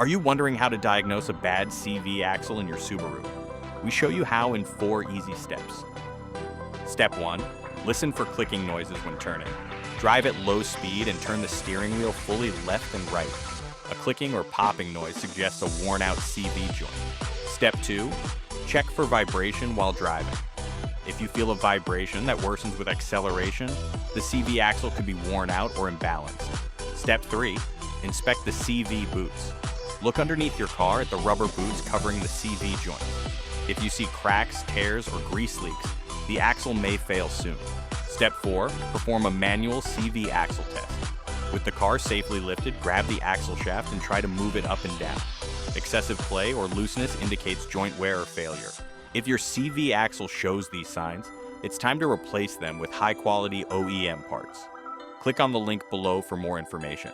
Are you wondering how to diagnose a bad CV axle in your Subaru? We show you how in 4 easy steps. Step 1. Listen for clicking noises when turning. Drive at low speed and turn the steering wheel fully left and right. A clicking or popping noise suggests a worn-out CV joint. Step 2. Check for vibration while driving. If you feel a vibration that worsens with acceleration, the CV axle could be worn out or imbalanced. Step 3. Inspect the CV boots. Look underneath your car at the rubber boots covering the CV joint. If you see cracks, tears, or grease leaks, the axle may fail soon. Step 4. Perform a manual CV axle test. With the car safely lifted, grab the axle shaft and try to move it up and down. Excessive play or looseness indicates joint wear or failure. If your CV axle shows these signs, it's time to replace them with high-quality OEM parts. Click on the link below for more information.